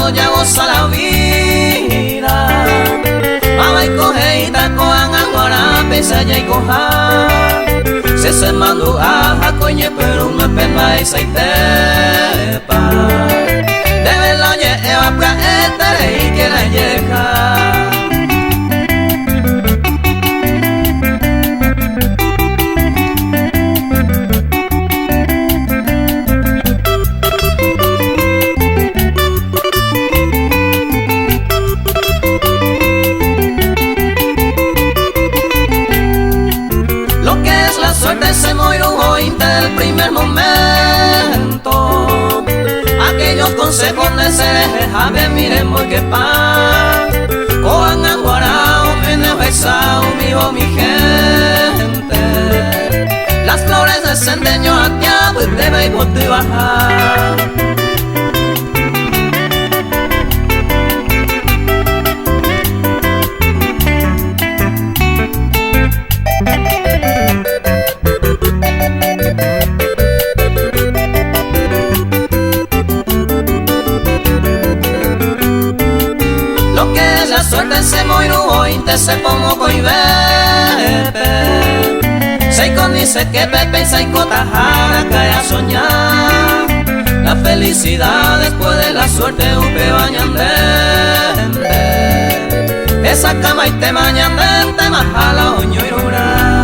enamorado ya goza la vida. Mama y coge y tacoan angora pesa ya y coja. Se mando a coñe pero me pema y saitepa. Debe la lleva pra etere y que la llega. Suerte se moiró del primer momento. Aquellos consejos necesarios miremos que pa. Coan anguarao, menebesao, mi gente. Las flores de sendeño a tiago y breve y bote bajar. Suerte se moiró inte se pongo coi bebe. Se dice que Pepe y Saiko Tajara cae a soñar. La felicidad después de la suerte upe bañandente. Esa cama y te bañandente majala oño y rura.